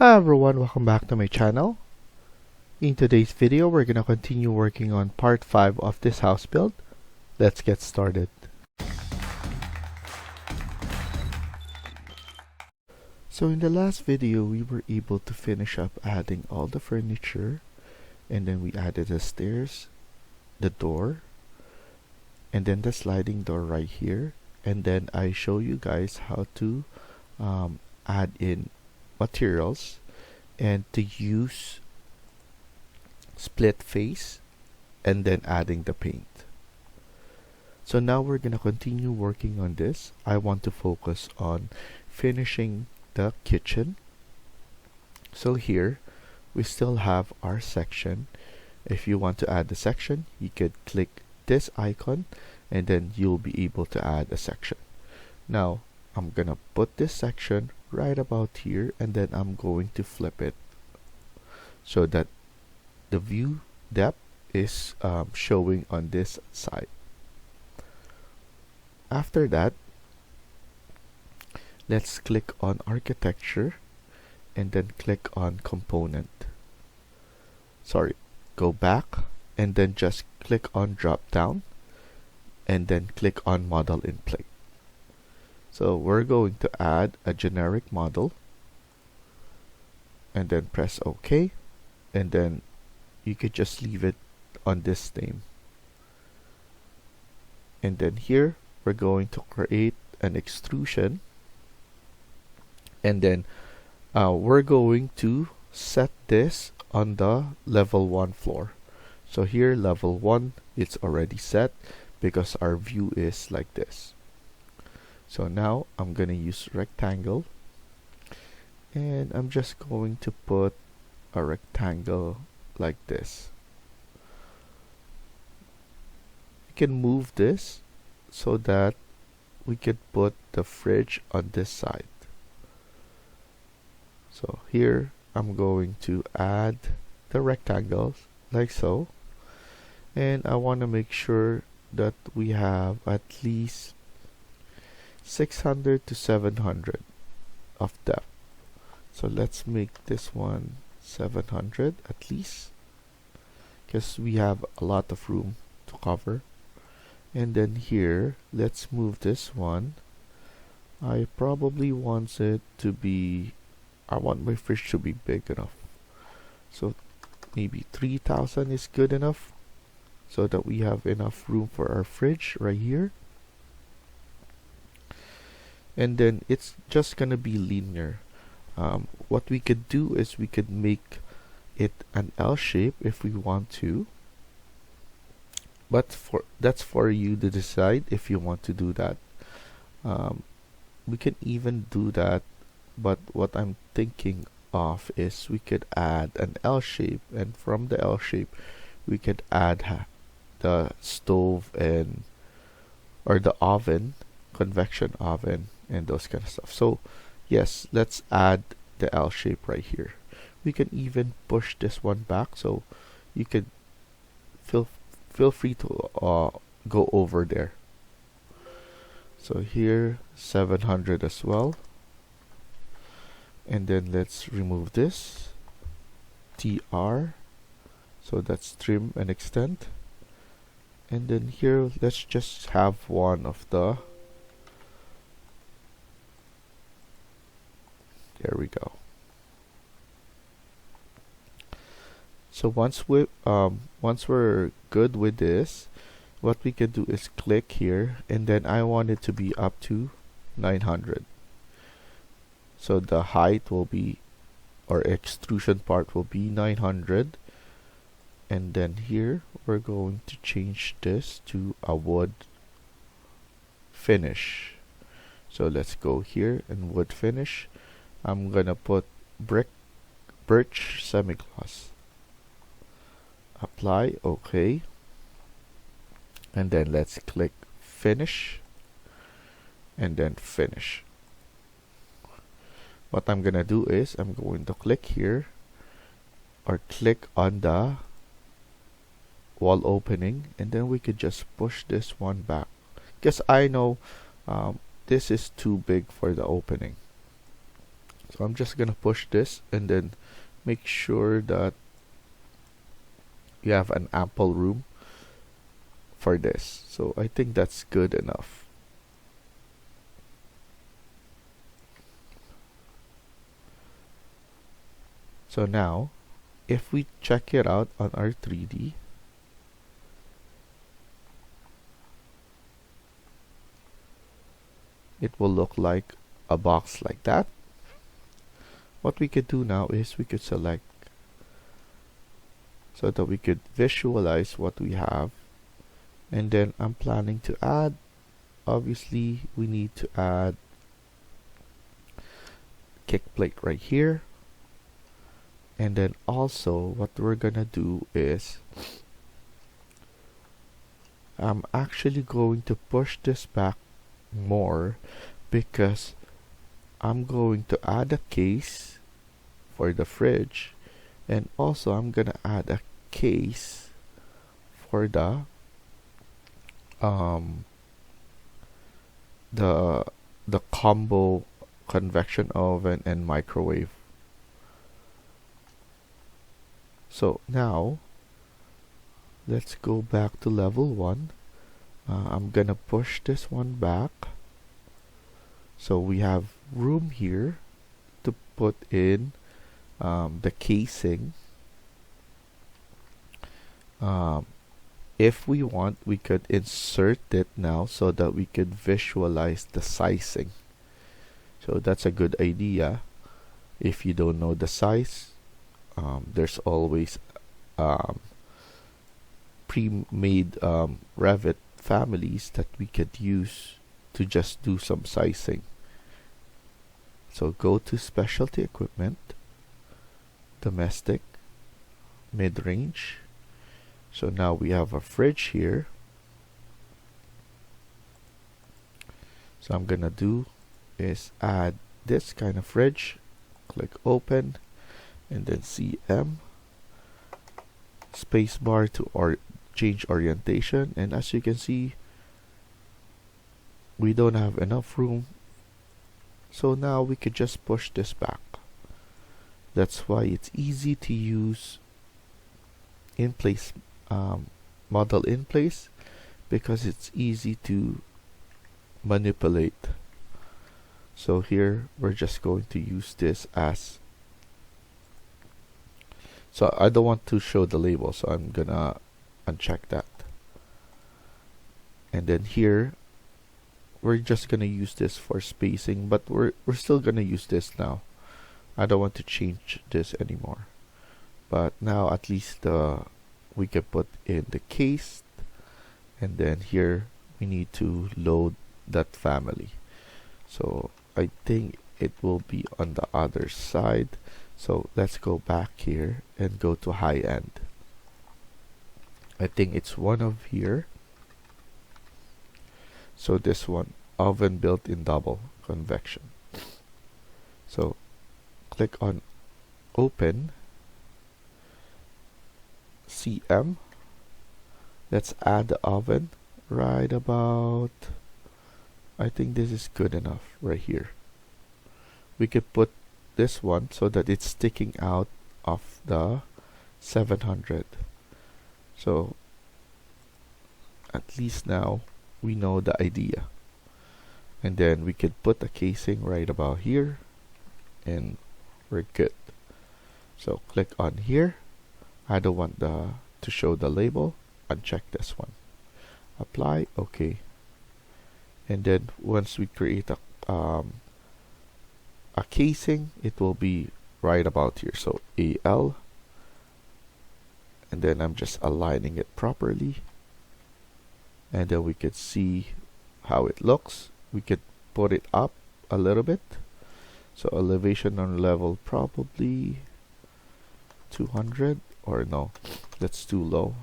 Hi everyone, welcome back to my channel. In today's video, we're gonna continue working on part 5 of this house build. Let's get started. So in the last video, we were able to finish up adding all the furniture, and then we added the stairs, the door, and then the sliding door right here, and then I show you guys how to add in materials and to use split face and then adding the paint. So now we're gonna continue working on this. I want to focus on finishing the kitchen. So here we still have our section. If you want to add the section, you could click this icon and then you'll be able to add a section. Now I'm gonna put this section right about here, and then I'm going to flip it so that the view depth is showing on this side. After that, let's click on architecture and then click on component. Go back and then just click on drop down and then click on model in plate. So we're going to add a generic model and then press OK, and then you could just leave it on this name. And then here we're going to create an extrusion, and then we're going to set this on the level 1 floor. So here level 1, it's already set because our view is like this. So now I'm gonna use rectangle, and I'm just going to put a rectangle like this. You can move this so that we could put the fridge on this side. So here I'm going to add the rectangles like so, and I want to make sure that we have at least 600 to 700 of depth. So let's make this one 700 at least, because we have a lot of room to cover. And then here, let's move this one. I probably want it to be, I want my fridge to be big enough. So maybe 3000 is good enough, so that we have enough room for our fridge right here. And then it's just gonna be linear. What we could do is we could make it an L shape if we want to, but that's for you to decide if you want to do that. We can even do that, but what I'm thinking of is we could add an L shape, and from the L shape we could add the stove and or the oven, convection oven, and those kind of stuff. So yes, let's add the L shape right here. We can even push this one back, so you could feel free to go over there. So here 700 as well, and then let's remove this TR, so that's trim and extend. And then here let's just have one of the, there we go. So once we're good with this, what we can do is click here, and then I want it to be up to 900. So the height will be, or extrusion part will be 900. And then here we're going to change this to a wood finish. So let's go here and wood finish. I'm gonna put birch semi-gloss. Apply, OK, and then let's click finish and then finish. What I'm gonna do is I'm going to click here, or click on the wall opening, and then we could just push this one back, because I know this is too big for the opening. So I'm just gonna push this and then make sure that you have an ample room for this. So I think that's good enough. So now, if we check it out on our 3D, it will look like a box like that. What we could do now is we could select so that we could visualize what we have. And then I'm planning to add, obviously we need to add kick plate right here. And then also what we're gonna do is I'm actually going to push this back more because I'm going to add a case for the fridge, and also I'm gonna add a case for the combo convection oven and microwave. So now let's go back to level 1. I'm gonna push this one back so we have room here to put in the casing. If we want, we could insert it now so that we could visualize the sizing. So that's a good idea. If you don't know the size, there's always pre-made Revit families that we could use to just do some sizing. So go to specialty equipment, domestic, mid-range. So now we have a fridge here. So I'm gonna do is add this kind of fridge, click open, and then CM, spacebar to change orientation. And as you can see, we don't have enough room, so now we could just push this back. That's why it's easy to use in place model in place, because it's easy to manipulate. So here we're just going to use this as, so I don't want to show the label, so I'm gonna uncheck that. And then here we're just gonna use this for spacing, but we're still gonna use this now. I don't want to change this anymore. But now at least we can put in the case, and then here we need to load that family. So I think it will be on the other side. So let's go back here and go to high end. I think it's one of here. So this one, oven built-in double convection. So click on open, CM. Let's add the oven right about, I think this is good enough right here. We could put this one so that it's sticking out of the 700. So at least now we know the idea. And then we could put the casing right about here, and we're good. So click on here. I don't want to show the label. Uncheck this one. Apply, okay. And then once we create a casing, it will be right about here. So AL, and then I'm just aligning it properly, and then we could see how it looks. We could put it up a little bit. So elevation on level probably 200, or no, that's too low.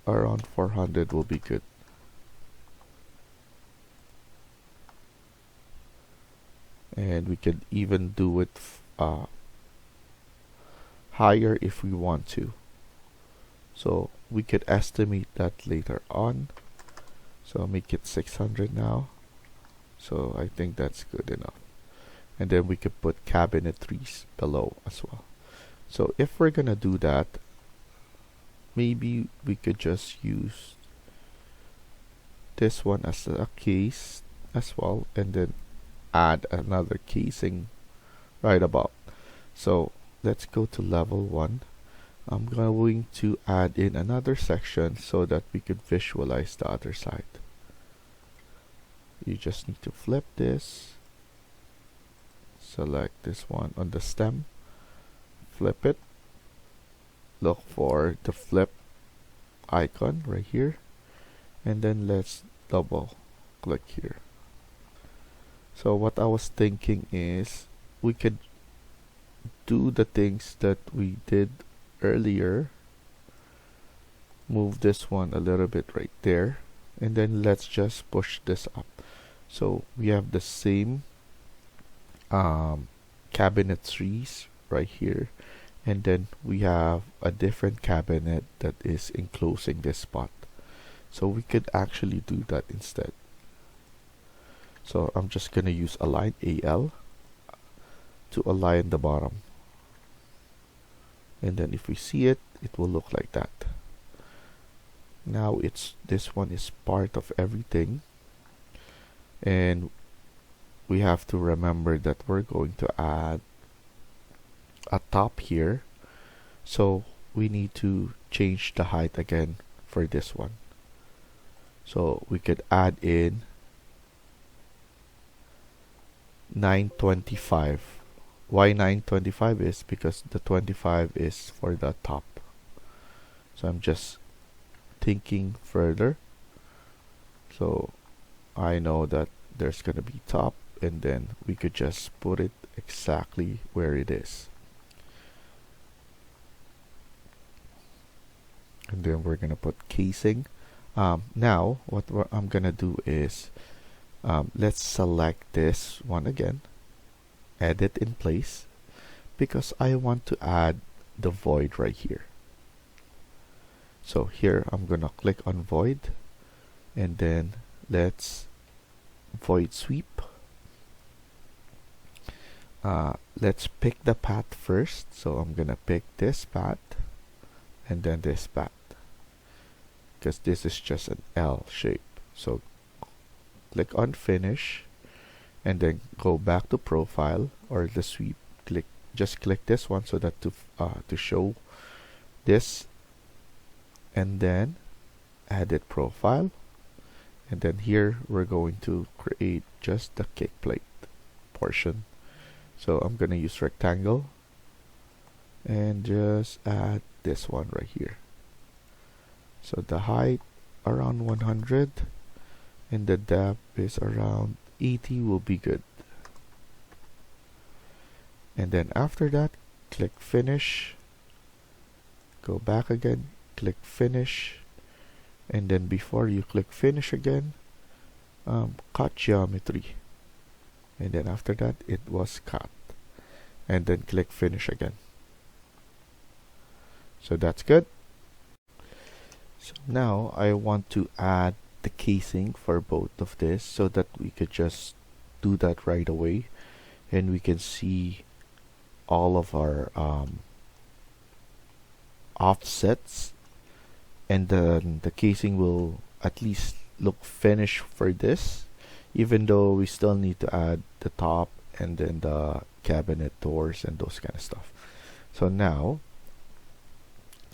Around 400 will be good. And we could even do it higher if we want to. So we could estimate that later on. So I'll make it 600 now. So I think that's good enough. and then we could put cabinetries below as well. So if we're gonna do that, maybe we could just use this one as a case as well, and then add another casing right above. So let's go to level 1. I'm going to add in another section so that we could visualize the other side. You just need to flip this, select this one on the stem, flip it, look for the flip icon right here, and then let's double click here. So what I was thinking is we could do the things that we did earlier, move this one a little bit right there, and then let's just push this up. So we have the same cabinetries right here, and then we have a different cabinet that is enclosing this spot. So we could actually do that instead. So I'm just gonna use align AL to align the bottom, and then if we see it, it will look like that. Now this one is part of everything, and we have to remember that we're going to add a top here, so we need to change the height again for this one. So we could add in 925. Why 925 is because the 25 is for the top. So I'm just thinking further. So I know that there's gonna be top, and then we could just put it exactly where it is. And then we're gonna put casing. Now what I'm gonna do is let's select this one again, edit in place, because I want to add the void right here. So here I'm gonna click on void, and then let's void sweep. Let's pick the path first, so I'm gonna pick this path and then this path, because this is just an L shape. So click on finish, and then go back to profile or the sweep. Just click this one so that to show this, and then edit profile, and then here we're going to create just the kick plate portion. So I'm gonna use rectangle and just add this one right here. So the height around 100 and the depth is around 80 will be good. And then after that, click finish, go back again, click finish, and then before you click finish again, cut geometry, and then after that it was cut, and then click finish again. So that's good. So now I want to add the casing for both of this so that we could just do that right away, and we can see all of our offsets, and then the casing will at least look finished for this, even though we still need to add the top and then the cabinet doors and those kind of stuff. So now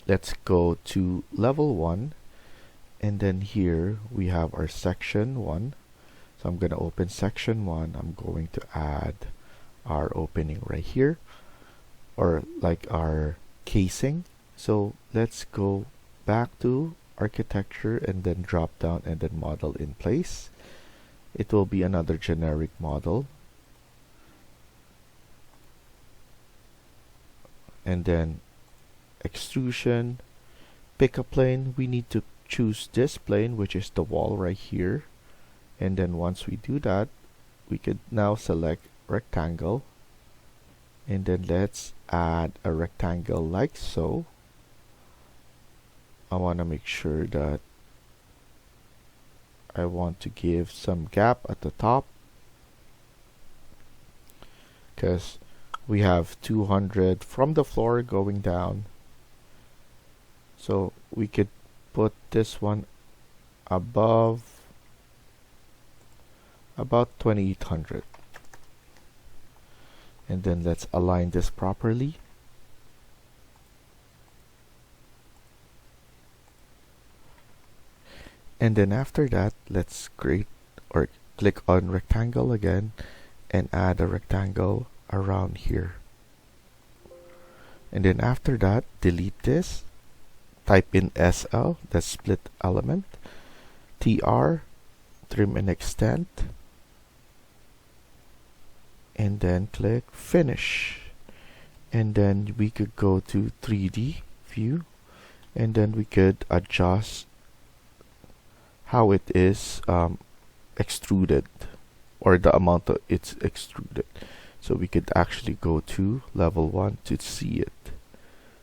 let's go to level 1, and then here we have our section 1. So I'm going to open section 1. I'm going to add our opening right here, or like our casing. So let's go back to architecture and then drop down and then model in place. It will be another generic model, and then extrusion, pick a plane. We need to choose this plane, which is the wall right here, and then once we do that, we could now select rectangle, and then let's add a rectangle like so. I want to make sure that I want to give some gap at the top, because we have 200 from the floor going down. So we could put this one above about 2800. And then let's align this properly. And then after that, let's create or click on rectangle again and add a rectangle around here. And then after that, delete this, type in SL, that's split element, TR, trim and extend, and then click finish. And then we could go to 3D view, and then we could adjust how it is extruded, or the amount that it's extruded. So we could actually go to level 1 to see it.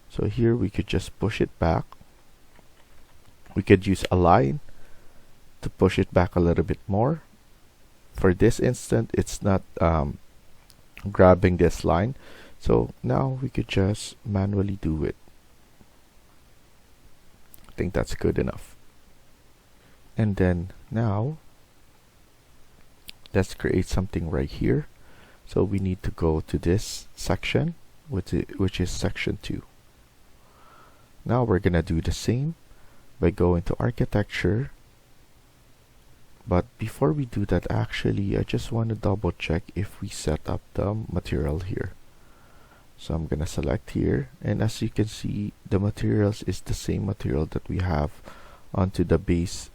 So here we could just push it back. We could use align to push it back a little bit more. For this instant, it's not grabbing this line. So now we could just manually do it. I think that's good enough. And then now, let's create something right here. So we need to go to this section, which is section 2. Now we're gonna do the same by going to architecture. But before we do that, actually, I just want to double check if we set up the material here. So I'm gonna select here, and as you can see, the materials is the same material that we have onto the base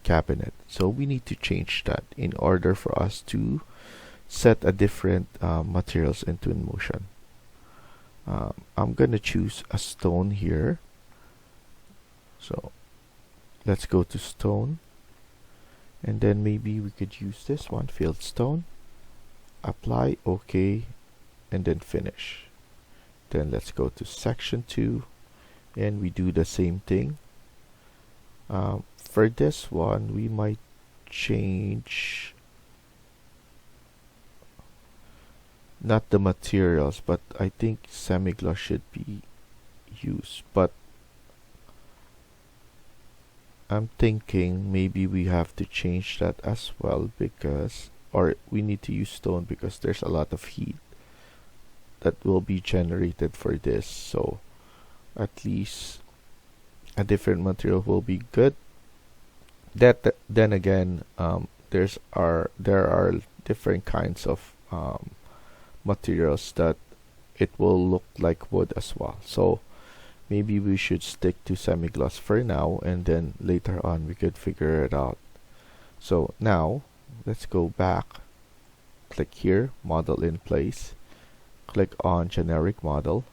cabinet. So we need to change that in order for us to set a different materials in Twinmotion. I'm gonna choose a stone here. So let's go to stone, and then maybe we could use this one, filled stone, apply, OK, and then finish. Then let's go to section 2, and we do the same thing. For this one, we might change not the materials, but I think semi-gloss should be used. But I'm thinking maybe we have to change that as well, because, or we need to use stone because there's a lot of heat that will be generated for this. So at least a different material will be good. Then again, there are different kinds of materials that it will look like wood as well. So maybe we should stick to semi-gloss for now, and then later on we could figure it out. So now let's go back, click here, model in place, click on generic model.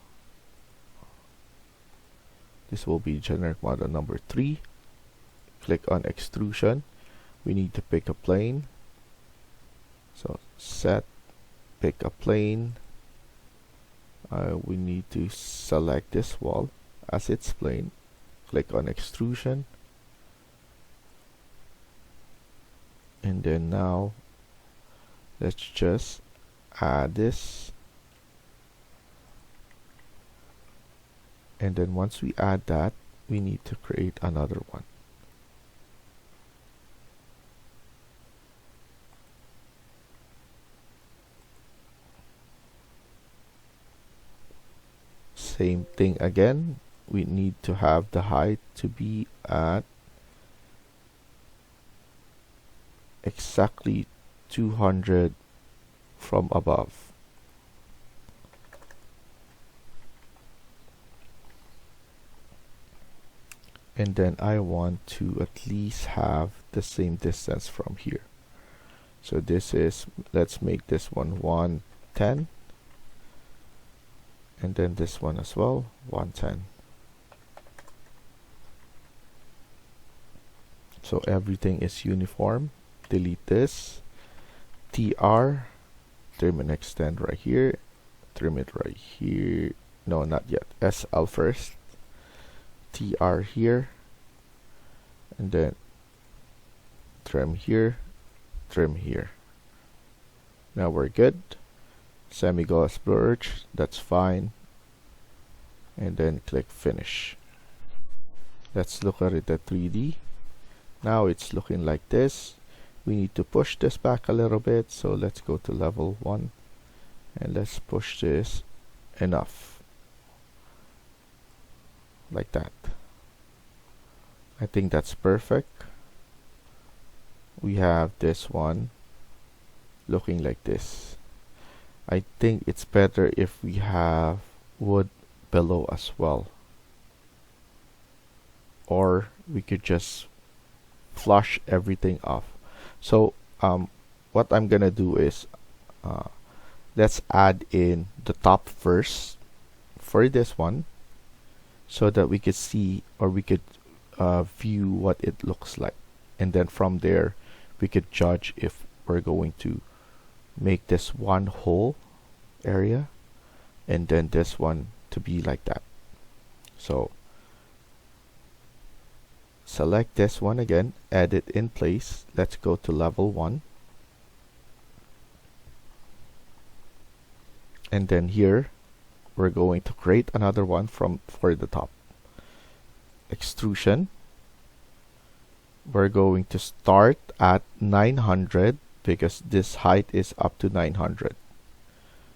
This will be generic model number 3. Click on extrusion. We need to pick a plane. So set, pick a plane. We need to select this wall as its plane. Click on extrusion. And then now, let's just add this. And then once we add that, we need to create another one. Same thing again. We need to have the height to be at exactly 200 from above. And then I want to at least have the same distance from here. So this is, let's make this one 110. And then this one as well, 110. So everything is uniform. Delete this. TR, trim and extend right here. Trim it right here. No, not yet. SL first. TR here. And then trim here. Trim here. Now we're good. semi-gloss birch, that's fine, and then click finish. Let's look at it at 3D. Now it's looking like this. We need to push this back a little bit, so let's go to level 1 and let's push this enough, like that. I think that's perfect. We have this one looking like this. I think it's better if we have wood below as well, or we could just flush everything off. So what I'm gonna do is let's add in the top first for this one, so that we could see, or we could view what it looks like, and then from there we could judge if we're going to make this one whole area and then this one to be like that. So select this one again, edit in place. Let's go to level 1, and then here we're going to create another one for the top. Extrusion, we're going to start at 900 because this height is up to 900.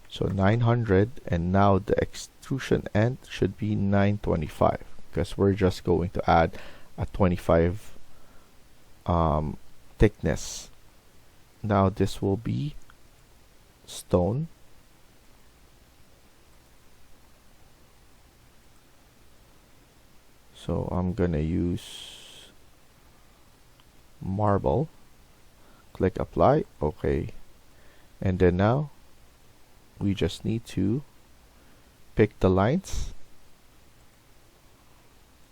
So 900, and now the extrusion end should be 925 because we're just going to add a 25 thickness. Now this will be stone. So I'm gonna use marble. Click apply, okay. And then now we just need to pick the lines.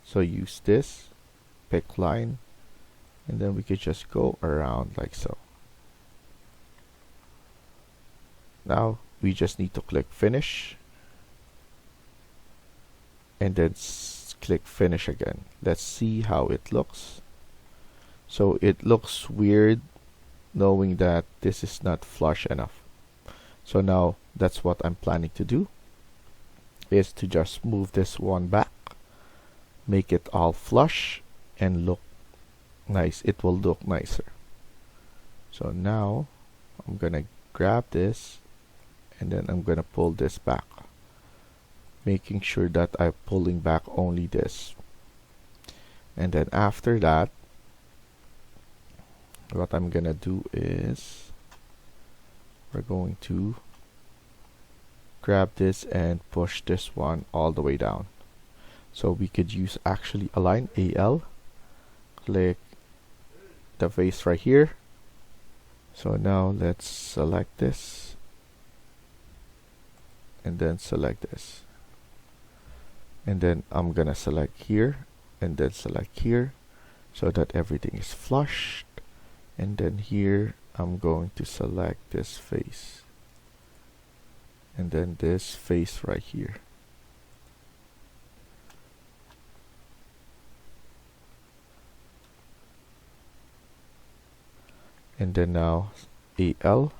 So use this, pick line, and then we could just go around like so. Now we just need to click finish and then click finish again. Let's see how it looks. So it looks weird knowing that this is not flush enough. So now that's what I'm planning to do, is to just move this one back, make it all flush and look nice. It will look nicer. So now I'm gonna grab this and then I'm gonna pull this back, making sure that I'm pulling back only this. And then after that, what I'm gonna do is we're going to grab this and push this one all the way down. So we could use actually align AL, click the face right here. So now let's select this and then select this, and then I'm gonna select here and then select here so that everything is flushed. And then here I'm going to select this face and then this face right here. And then now AL,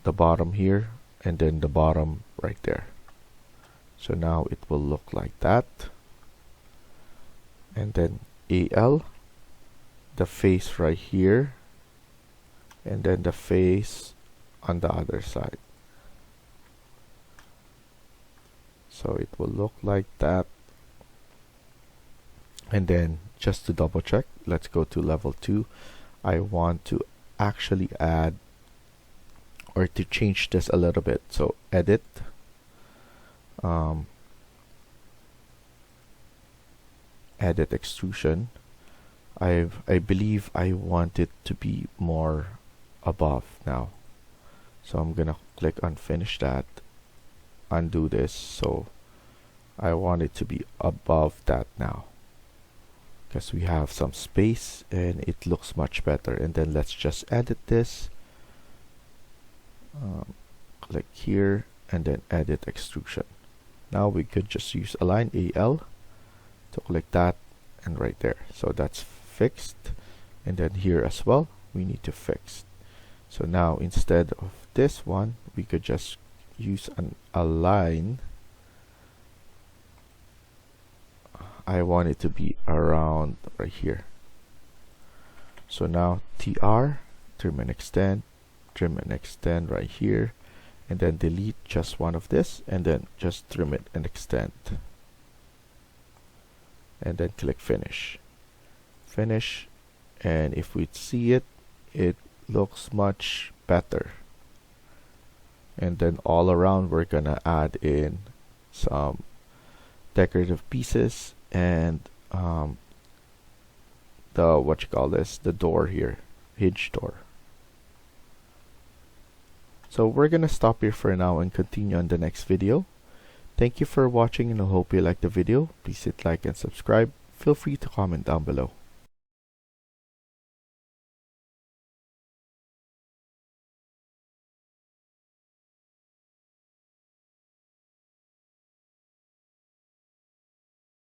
the bottom here, and then the bottom right there. So now it will look like that. And then AL, the face right here, and then the face on the other side. So it will look like that. And then just to double check, let's go to level 2. I want to actually add or to change this a little bit. So edit, edit extrusion. I believe I want it to be more above now. So I'm gonna click unfinish that, undo this. So I want it to be above that now, because we have some space and it looks much better. And then let's just edit this, click here and then edit extrusion. Now we could just use align AL to click that and right there. So that's fixed. And then here as well we need to fix. So now instead of this one, we could just use a line. I want it to be around right here. So now TR, trim and extend right here, and then delete just one of this, and then just trim it and extend. And then click finish. Finish, and if we see it, it looks much better. And then all around we're gonna add in some decorative pieces and the door here, hinge door. So we're gonna stop here for now and continue on the next video. Thank you for watching, and I hope you liked the video. Please hit like and subscribe. Feel free to comment down below.